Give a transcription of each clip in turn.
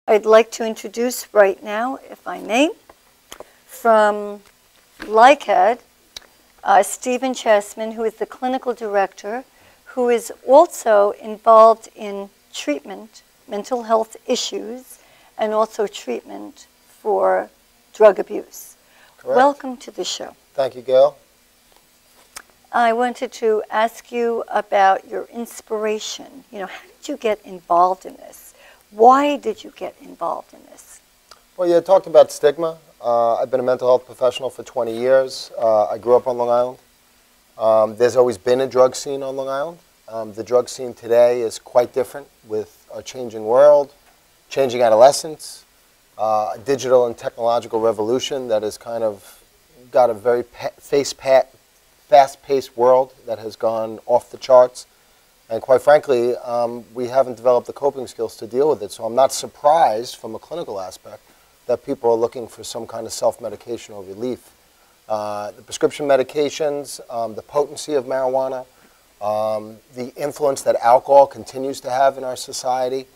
I'd like to introduce right now, if I may, from LICADD, Stephen Chasman, who is the clinical director, who is also involved in treatment, mental health issues, and also treatment for drug abuse. Correct. Welcome to the show. Thank you, Gail. I wanted to ask you about your inspiration. How did you get involved in this? Why did you get involved in this? Well, you talked about stigma. I've been a mental health professional for 20 years. I grew up on Long Island. There's always been a drug scene on Long Island. The drug scene today is quite different with a changing world, changing adolescence, a digital and technological revolution that has kind of got a very fast-paced world that has gone off the charts. And quite frankly, we haven't developed the coping skills to deal with it. So I'm not surprised from a clinical aspect that people are looking for some kind of self-medication or relief. The prescription medications, the potency of marijuana, the influence that alcohol continues to have in our society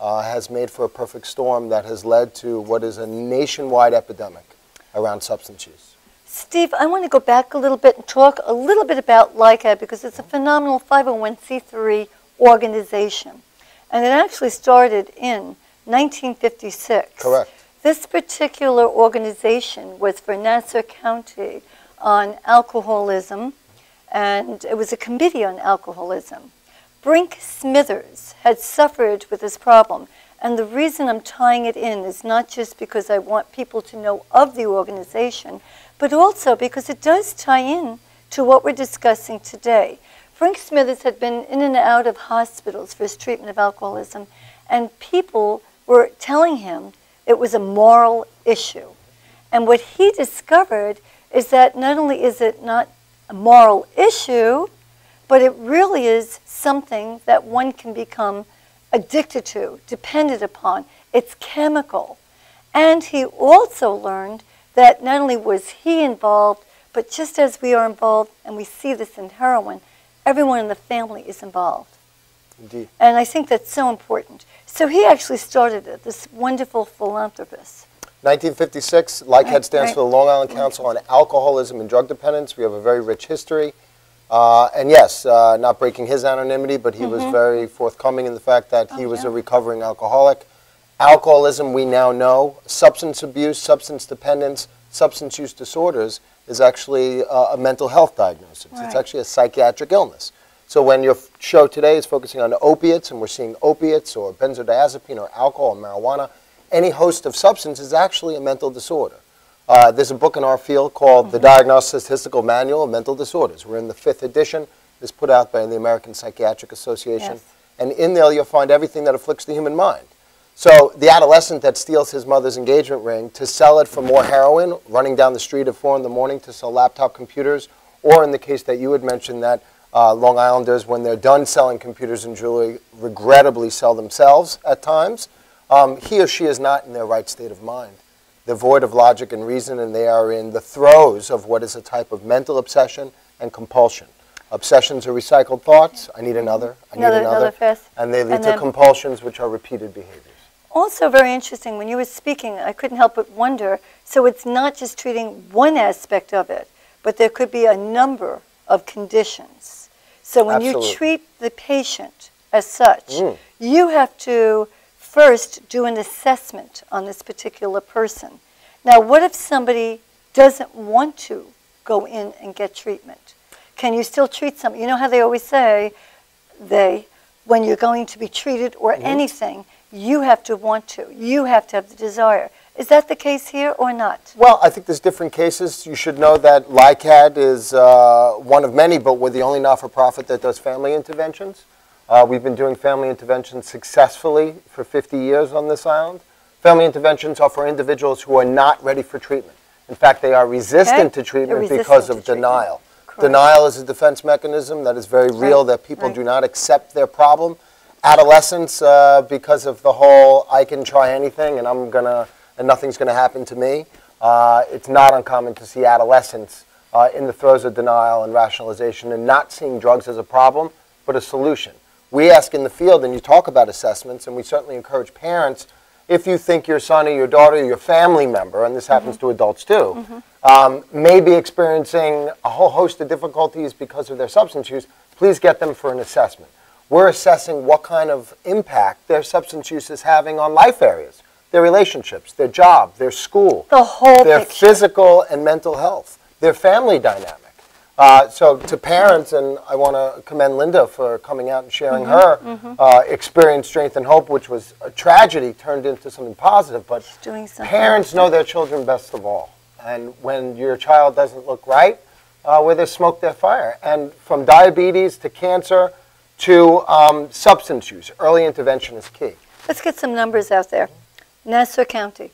has made for a perfect storm that has led to what is a nationwide epidemic around substance use. Steve, I want to go back a little bit and talk a little bit about LICADD because it's a phenomenal 501c3 organization. And it actually started in 1956. Correct. This particular organization was for Nassau County on alcoholism, and it was a committee on alcoholism. Brink Smithers had suffered with this problem. And the reason I'm tying it in is not just because I want people to know of the organization, but also because it does tie in to what we're discussing today. Brink Smithers had been in and out of hospitals for his treatment of alcoholism, and people were telling him it was a moral issue. And what he discovered is that not only is it not a moral issue, but it really is something that one can become addicted to, dependent upon. It's chemical. And he also learned that not only was he involved, but just as we are involved, and we see this in heroin, everyone in the family is involved. Indeed. And I think that's so important. So he actually started it, this wonderful philanthropist. 1956, LICADD stands for the Long Island Council on Alcoholism and Drug Dependence. We have a very rich history. And yes, not breaking his anonymity, but he was very forthcoming in the fact that he was a recovering alcoholic. Alcoholism, we now know, substance abuse, substance dependence, substance use disorders is actually a mental health diagnosis. Right. It's actually a psychiatric illness. So when your show today is focusing on opiates, and we're seeing opiates or benzodiazepine or alcohol or marijuana, any host of substance is actually a mental disorder. There's a book in our field called The Diagnostic Statistical Manual of Mental Disorders. We're in the 5th edition. It's put out by the American Psychiatric Association. Yes. And in there you'll find everything that afflicts the human mind. So the adolescent that steals his mother's engagement ring to sell it for more heroin, running down the street at 4 in the morning to sell laptop computers, or in the case that you had mentioned that Long Islanders, when they're done selling computers and jewelry, regrettably sell themselves at times, he or she is not in their right state of mind. They're void of logic and reason, and they are in the throes of what is a type of mental obsession and compulsion. Obsessions are recycled thoughts. I need another. I need another. And they lead to compulsions, which are repeated behaviors. Also very interesting, when you were speaking, I couldn't help but wonder, so it's not just treating one aspect of it, but there could be a number of conditions. So when you treat the patient as such, you have to first do an assessment on this particular person. Now, what if somebody doesn't want to go in and get treatment? Can you still treat somebody? You know how they always say, when you're going to be treated or anything, you have to want to. You have to have the desire. Is that the case here or not? Well, I think there's different cases. You should know that LICADD is one of many, but we're the only not-for-profit that does family interventions. We've been doing family interventions successfully for 50 years on this island. Family interventions are for individuals who are not ready for treatment. In fact, they are resistant to treatment because of denial. Denial is a defense mechanism that is very real, that people do not accept their problem. Adolescents, because of the whole I can try anything and nothing's gonna happen to me, it's not uncommon to see adolescents in the throes of denial and rationalization and not seeing drugs as a problem, but a solution. We ask in the field, and you talk about assessments, and we certainly encourage parents if you think your son or your daughter or your family member, and this happens to adults too, may be experiencing a whole host of difficulties because of their substance use, please get them for an assessment. We're assessing what kind of impact their substance use is having on life areas, their relationships, their job, their school, the whole their picture. physical and mental health, their family dynamic. So to parents, and I want to commend Linda for coming out and sharing her experience, strength, and hope, which was a tragedy turned into something positive. But parents know their children best of all. And when your child doesn't look right, where there's smoke, there's fire. And from diabetes to cancer to substance use, early intervention is key. Let's get some numbers out there. Nassau County.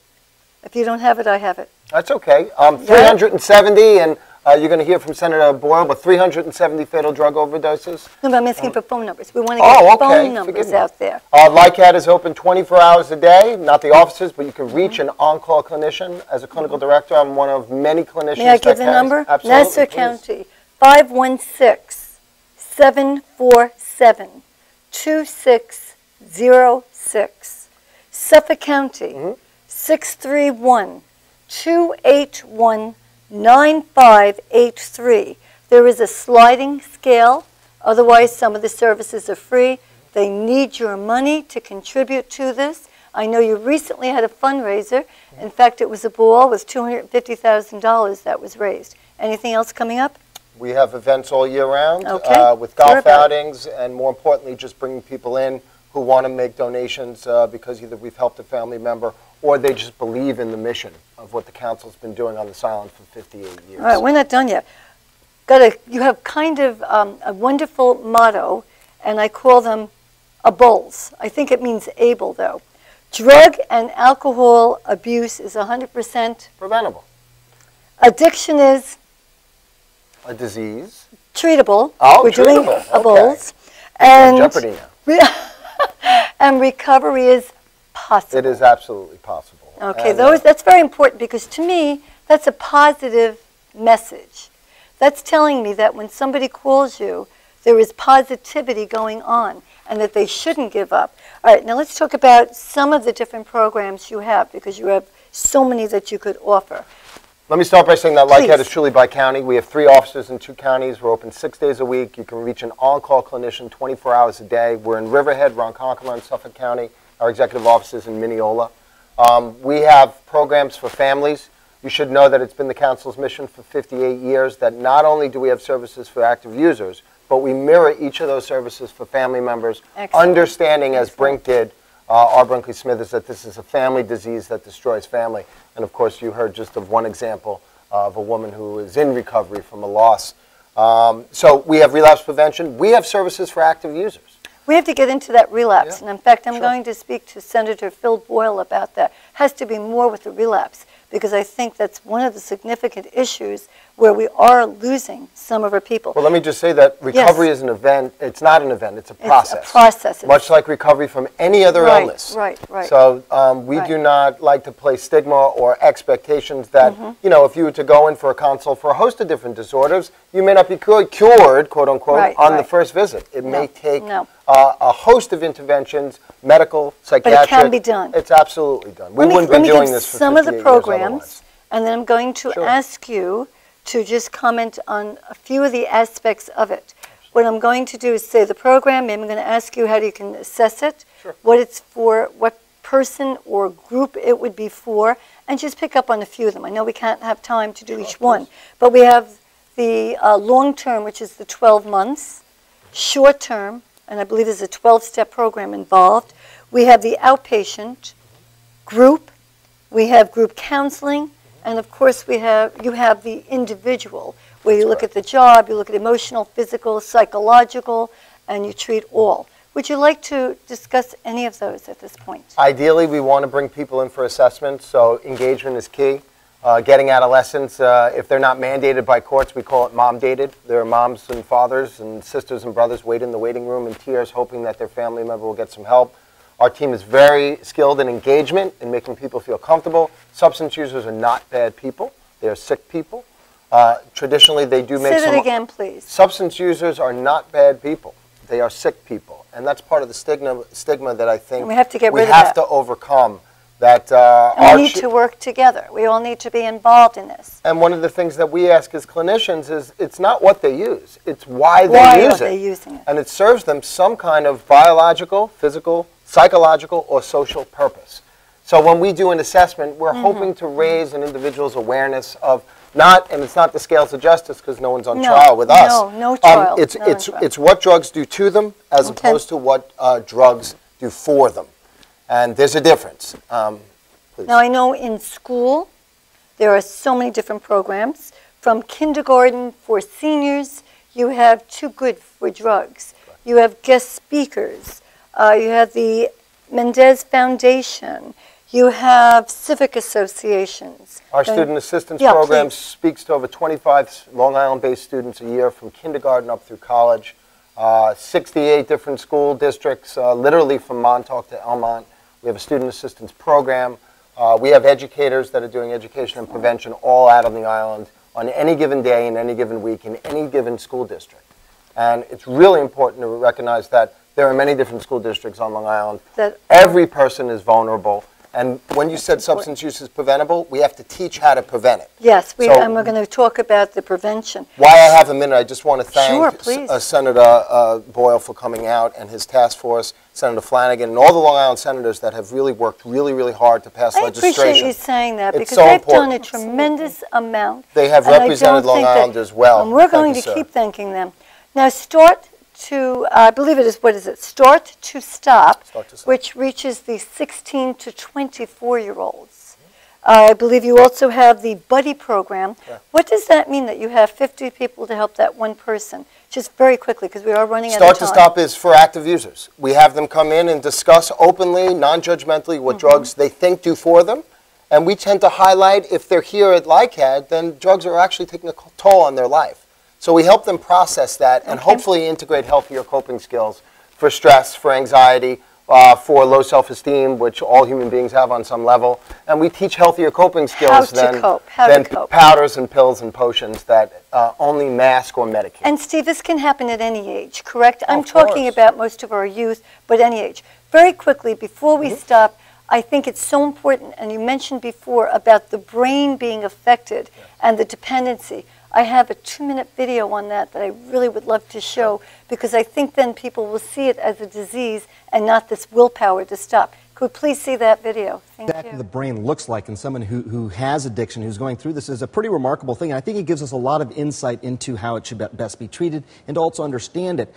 If you don't have it, I have it. That's okay. 370, and you're going to hear from Senator Boyle, but 370 fatal drug overdoses. No, but I'm asking for phone numbers. We want to get phone numbers out there. LICADD is open 24 hours a day, not the offices, but you can reach an on-call clinician. As a clinical director, I'm one of many clinicians. May I give the number? Absolutely, Nassau County, 516-747-2606. Suffolk County, 631-281-9583. There is a sliding scale. Otherwise, some of the services are free. They need your money to contribute to this. I know you recently had a fundraiser. In fact, it was a ball with $250,000 that was raised. Anything else coming up? We have events all year round with Sure golf outings, and more importantly, just bringing people in who want to make donations because either we've helped a family member or they just believe in the mission of what the council's been doing on this island for 58 years. All right, we're not done yet. You have kind of a wonderful motto, and I call them ABOLS. I think it means able, though. Drug and alcohol abuse is 100% preventable. Addiction is a disease. Treatable. Oh, we're treatable. Doing ABOLS. And Jeopardy now. And recovery is possible. It is absolutely possible. Okay, and, that's very important because to me, that's a positive message. That's telling me that when somebody calls you, there is positivity going on and that they shouldn't give up. All right, now let's talk about some of the different programs you have because you have so many that you could offer. Let me start by saying that LICADD is truly by county. We have 3 offices in 2 counties. We're open 6 days a week. You can reach an on-call clinician 24 hours a day. We're in Riverhead, Ronkonkoma, and Suffolk County. Our executive office is in Mineola. We have programs for families. You should know that it's been the council's mission for 58 years that not only do we have services for active users, but we mirror each of those services for family members, understanding, as Brink did, our Brinkley Smithers, that this is a family disease that destroys family. And of course, you heard just of one example of a woman who is in recovery from a loss. So we have relapse prevention. We have services for active users. We have to get into that relapse. And in fact, I'm going to speak to Senator Phil Boyle about that. Has to be more with the relapse because I think that's one of the significant issues where we are losing some of our people. Well, let me just say that recovery is an event. It's not an event. It's a process. It's a process. Much like recovery from any other illness. Right. So we do not like to place stigma or expectations that, you know, if you were to go in for a consult for a host of different disorders, you may not be cured, quote unquote, on the first visit. It may take a host of interventions, medical, psychiatric. But it can be done. It's absolutely done. We wouldn't be doing this for 58 years otherwise. Some of the programs, and then I'm going to ask you to just comment on a few of the aspects of it. What I'm going to do is say the program, maybe I'm going to ask you how you can assess it, what it's for, what person or group it would be for, and just pick up on a few of them. I know we can't have time to do each one, but we have the long-term, which is the 12 months, short-term, and I believe there's a 12-step program involved. We have the outpatient group, we have group counseling, and of course you have the individual, where you look at the job, you look at emotional, physical, psychological, and you treat all. Would you like to discuss any of those at this point? Ideally, we want to bring people in for assessment, so engagement is key. Getting adolescents, if they're not mandated by courts, we call it mom-dated. There are moms and fathers and sisters and brothers wait in the waiting room in tears, hoping that their family member will get some help. Our team is very skilled in engagement and making people feel comfortable. Substance users are not bad people. They are sick people. Traditionally, they do make Say that again, please. Substance users are not bad people. They are sick people. And that's part of the stigma that I think and we have to get rid of that. To overcome that we need to work together. We all need to be involved in this. And one of the things that we ask as clinicians is it's not what they use, it's why they use it. They using it. And it serves them some kind of biological, physical, psychological, or social purpose. So when we do an assessment, we're hoping to raise an individual's awareness of and it's not the scales of justice because no one's on trial with us. No trial. It's what drugs do to them as opposed to what drugs do for them. And there's a difference. Please. Now I know in school there are so many different programs. From kindergarten for seniors, you have Too Good for Drugs. You have guest speakers. You have the Mendez Foundation. You have civic associations. Our student assistance program speaks to over 25 Long Island-based students a year from kindergarten up through college. 68 different school districts, literally from Montauk to Elmont. We have a student assistance program. We have educators that are doing education and prevention all out on the island on any given day, in any given week, in any given school district. And it's really important to recognize that there are many different school districts on Long Island. Every person is vulnerable. And when you said substance use is preventable, we have to teach how to prevent it. Yes, and we're going to talk about the prevention. While I have a minute, I just want to thank Senator Boyle for coming out and his task force, Senator Flanagan, and all the Long Island senators that have really worked really hard to pass legislation. I appreciate you saying that because they've done a tremendous amount. They have represented Long Island as well. And we're going to keep thanking them. Now I believe it is, Start to Stop, which reaches the 16 to 24-year-olds. I believe you also have the Buddy program. Yeah. What does that mean that you have 50 people to help that one person? Just very quickly, because we are running out of time. Start to Stop is for active users. We have them come in and discuss openly, non-judgmentally, what drugs they think do for them. And we tend to highlight, if they're here at LICADD, then drugs are actually taking a toll on their life. So we help them process that and hopefully integrate healthier coping skills for stress, for anxiety, for low self-esteem, which all human beings have on some level. And we teach healthier coping skills than powders and pills and potions that only mask or medicate. And Steve, this can happen at any age, correct? I'm talking about most of our youth, but any age. Very quickly, before we stop, I think it's so important, and you mentioned before about the brain being affected and the dependency. I have a 2-minute video on that I really would love to show because I think then people will see it as a disease and not this willpower to stop. Could we please see that video? Thank you. Exactly the brain looks like in someone who has addiction, who's going through this, is a pretty remarkable thing. And I think it gives us a lot of insight into how it should best be treated and to also understand it.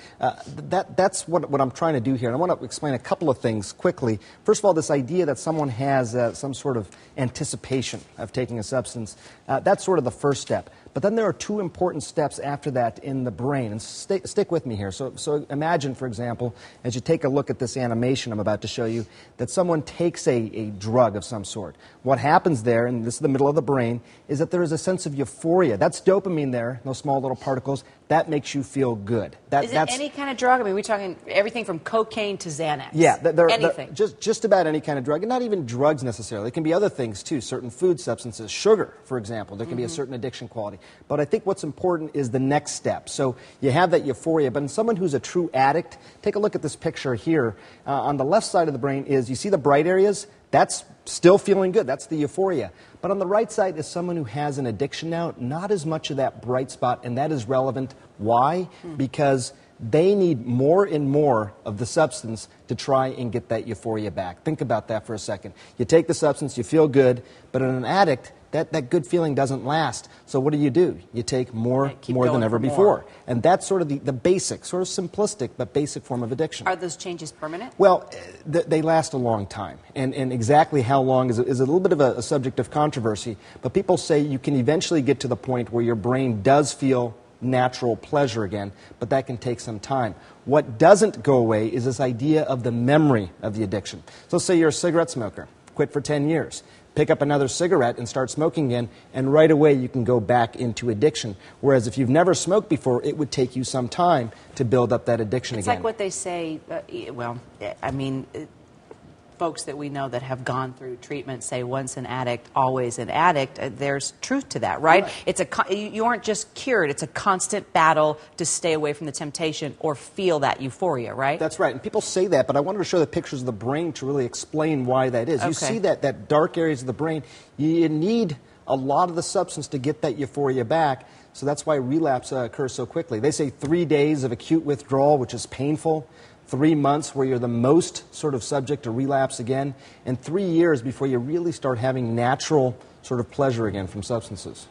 That's what I'm trying to do here. And I want to explain a couple of things quickly. First of all, this idea that someone has some sort of anticipation of taking a substance, that's sort of the first step. But then there are 2 important steps after that in the brain. And stick with me here. So imagine, for example, as you take a look at this animation I'm about to show you, that someone takes a drug of some sort. What happens there, and this is the middle of the brain, is that there is a sense of euphoria. That's dopamine there, those small little particles. That makes you feel good. Is it any kind of drug? I mean, we're talking everything from cocaine to Xanax. Yeah. Anything. Just about any kind of drug, and not even drugs necessarily. It can be other things, too, certain food substances. Sugar, for example. There can be a certain addiction quality. But I think what's important is the next step. So you have that euphoria, but in someone who's a true addict, take a look at this picture here. On the left side of the brain is, you see the bright areas? That's still feeling good. That's the euphoria. But on the right side is someone who has an addiction now, not as much of that bright spot, and that is relevant. Why? Because they need more and more of the substance to try and get that euphoria back. Think about that for a second. You take the substance, you feel good, but in an addict, that good feeling doesn't last. So what do? You take more than ever before. And that's sort of the basic, sort of simplistic, but basic form of addiction. Are those changes permanent? Well, they last a long time. And exactly how long is a little bit of a subject of controversy. But people say you can eventually get to the point where your brain does feel natural pleasure again, but that can take some time. What doesn't go away is this idea of the memory of the addiction. So say you're a cigarette smoker, quit for 10 years. Pick up another cigarette and start smoking again, and right away you can go back into addiction. Whereas if you've never smoked before, it would take you some time to build up that addiction again. It's like what they say, well, I mean, folks that we know that have gone through treatment say once an addict, always an addict. There's truth to that, right? It's you aren't just cured. It's a constant battle to stay away from the temptation or feel that euphoria, right? That's right. And people say that, but I wanted to show the pictures of the brain to really explain why that is. You see that dark areas of the brain, you need a lot of the substance to get that euphoria back. So that's why relapse occurs so quickly. They say 3 days of acute withdrawal, which is painful, 3 months where you're the most sort of subject to relapse again, and 3 years before you really start having natural sort of pleasure again from substances.